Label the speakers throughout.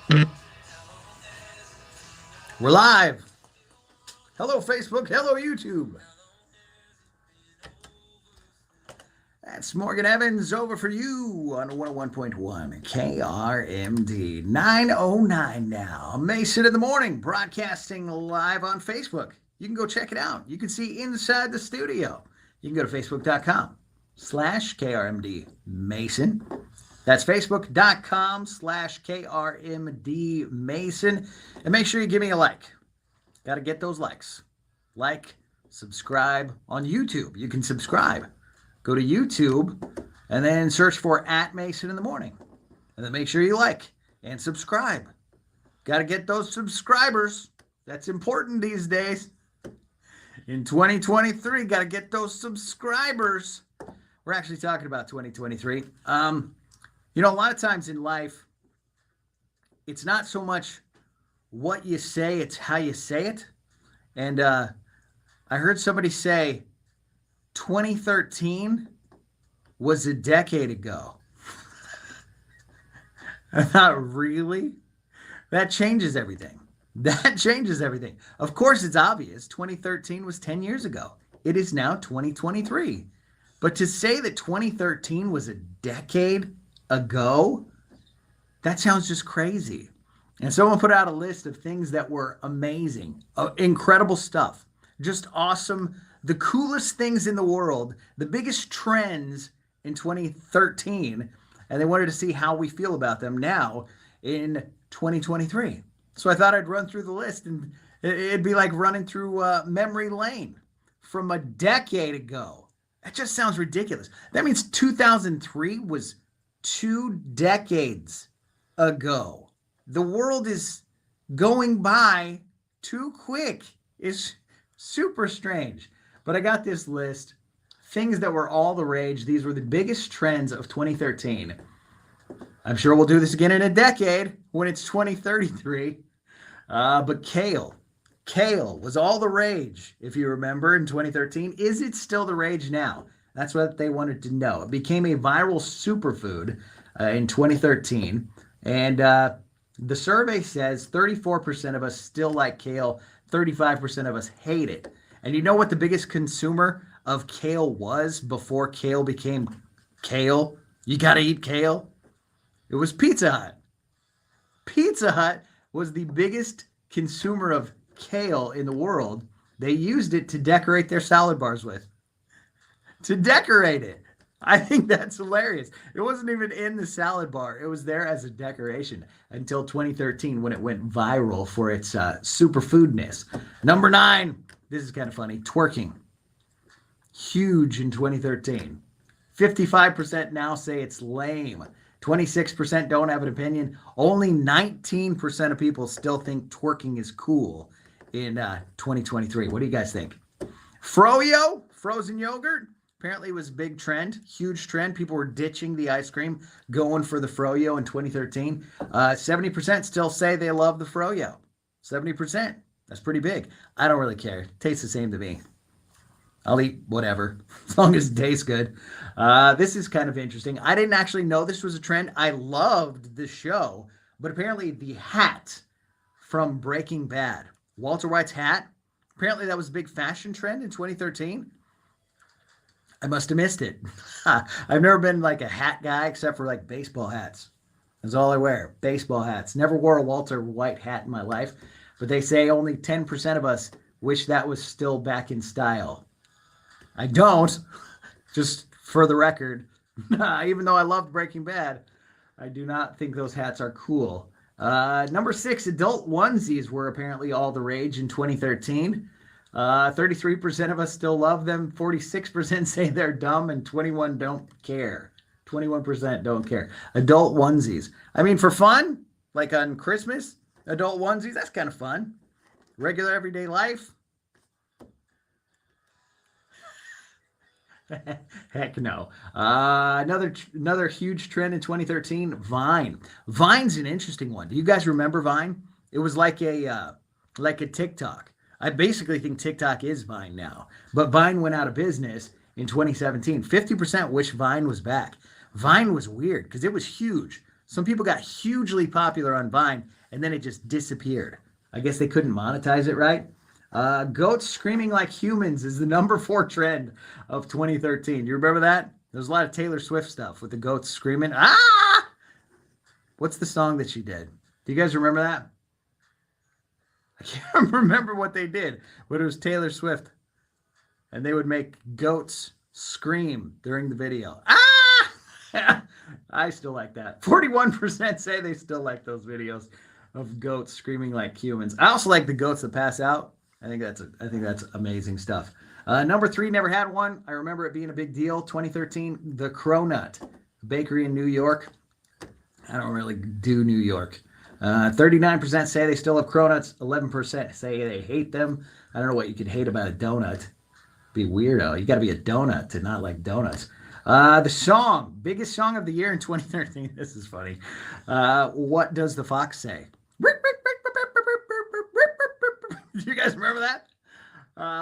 Speaker 1: We're live. Hello, Facebook. Hello, YouTube. That's Morgan Evans over for you on 101.1 KRMD. 9:09 now. Mason in the morning, broadcasting live on Facebook. You can go check it out. You can see inside the studio. You can go to facebook.com/KRMD Mason. That's facebook.com/KRMD Mason. And make sure you give me a like. Got to get those likes. Like, subscribe on YouTube. You can subscribe. Go to YouTube and then search for @Mason in the morning. And then make sure you like and subscribe. Got to get those subscribers. That's important these days. In 2023, got to get those subscribers. We're actually talking about 2023. A lot of times in life, it's not so much what you say, it's how you say it. And I heard somebody say 2013 was a decade ago. I thought, really? That changes everything. That changes everything. Of course, it's obvious. 2013 was 10 years ago. It is now 2023. But to say that 2013 was a decade ago, that sounds just crazy. And someone put out a list of things that were amazing, incredible stuff, just awesome, the coolest things in the world, the biggest trends in 2013, and they wanted to see how we feel about them now in 2023. So I thought I'd run through the list, and it'd be like running through memory lane from a decade ago. That just sounds ridiculous. That means 2003 was 2 decades ago. The world is going by too quick. It's super strange. But I got this list. Things that were all the rage. These were the biggest trends of 2013. I'm sure we'll do this again in a decade when it's 2033. But kale. Kale was all the rage, if you remember, in 2013. Is it still the rage now? That's what they wanted to know. It became a viral superfood in 2013. And the survey says 34% of us still like kale, 35% of us hate it. And you know what the biggest consumer of kale was before kale became kale? You got to eat kale? It was Pizza Hut. Pizza Hut was the biggest consumer of kale in the world. They used it to decorate their salad bars with. To decorate it. I think that's hilarious. It wasn't even in the salad bar. It was there as a decoration until 2013 when it went viral for its superfoodness. Number 9, this is kind of funny, twerking. Huge in 2013. 55% now say it's lame. 26% don't have an opinion. Only 19% of people still think twerking is cool in 2023. What do you guys think? Froyo, frozen yogurt. Apparently it was a big trend, huge trend. People were ditching the ice cream, going for the Froyo in 2013. 70% still say they love the Froyo. 70%. That's pretty big. I don't really care. It tastes the same to me. I'll eat whatever, as long as it tastes good. This is kind of interesting. I didn't actually know this was a trend. I loved the show, but apparently the hat from Breaking Bad, Walter White's hat, apparently that was a big fashion trend in 2013. I must have missed it. I've never been like a hat guy except for like baseball hats. That's all I wear, baseball hats. Never wore a Walter White hat in my life, but they say only 10% of us wish that was still back in style. I don't, just for the record. Even though I loved Breaking Bad, I do not think those hats are cool. Number 6, adult onesies were apparently all the rage in 2013. 33% of us still love them. 46% say they're dumb, and 21 don't care. 21% don't care. Adult onesies. I mean, for fun, like on Christmas, adult onesies, that's kind of fun. Regular everyday life. Heck no. Another huge trend in 2013, Vine. Vine's an interesting one. Do you guys remember Vine? It was like a TikTok. I basically think TikTok is Vine now. But Vine went out of business in 2017. 50% wish Vine was back. Vine was weird because it was huge. Some people got hugely popular on Vine, and then it just disappeared. I guess they couldn't monetize it right. Goats screaming like humans is the number 4 trend of 2013. You remember that? There's a lot of Taylor Swift stuff with the goats screaming. Ah! What's the song that she did? Do you guys remember that? I can't remember what they did, but it was Taylor Swift. And they would make goats scream during the video. Ah! I still like that. 41% say they still like those videos of goats screaming like humans. I also like the goats that pass out. I think that's amazing stuff. Number 3, never had one. I remember it being a big deal. 2013, the Cronut bakery in New York. I don't really do New York. 39% say they still have cronuts. 11% say they hate them. I don't know what you could hate about a donut. Be weirdo. You got to be a donut to not like donuts. The song, biggest song of the year in 2013. This is funny. What does the fox say? Do you guys remember that?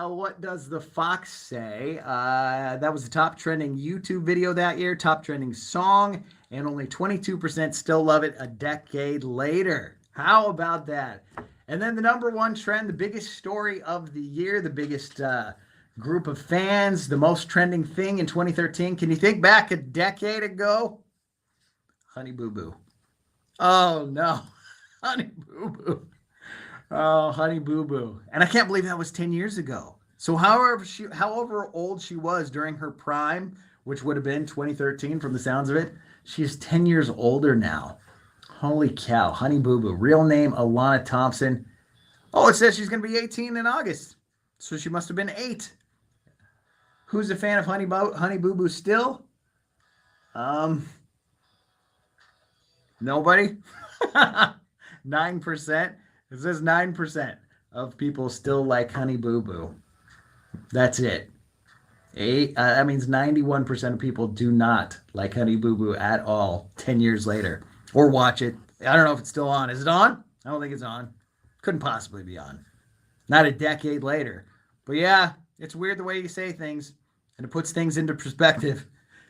Speaker 1: What does the fox say? That was the top trending YouTube video that year, top trending song, and only 22% still love it a decade later. How about that? And then the number 1 trend, the biggest story of the year, the biggest group of fans, the most trending thing in 2013. Can you think back a decade ago? Honey Boo Boo. Oh, no. Honey Boo Boo. Oh, Honey Boo Boo. And I can't believe that was 10 years ago. So however old she was during her prime, which would have been 2013 from the sounds of it, she's 10 years older now. Holy cow. Honey Boo Boo. Real name, Alana Thompson. Oh, it says she's going to be 18 in August. So she must have been 8. Who's a fan of Honey Boo Boo still? Nobody? 9%. It says 9% of people still like Honey Boo Boo. That's it. That means 91% of people do not like Honey Boo Boo at all 10 years later. Or watch it. I don't know if it's still on. Is it on? I don't think it's on. Couldn't possibly be on. Not a decade later. But yeah, it's weird the way you say things. And it puts things into perspective.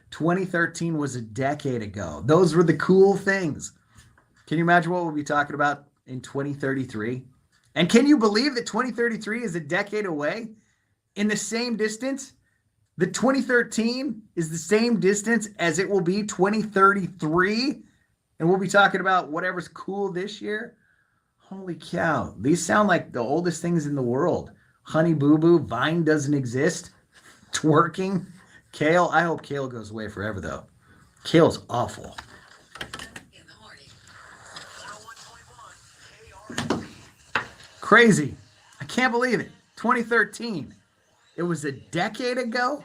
Speaker 1: 2013 was a decade ago. Those were the cool things. Can you imagine what we'll be talking about in 2033? And can you believe that 2033 is a decade away? In the same distance? The 2013 is the same distance as it will be 2033? And we'll be talking about whatever's cool this year? Holy cow. These sound like the oldest things in the world. Honey Boo Boo, Vine doesn't exist, twerking, Kale. I hope Kale goes away forever, though. Kale's awful. Crazy. I can't believe it. 2013. It was a decade ago?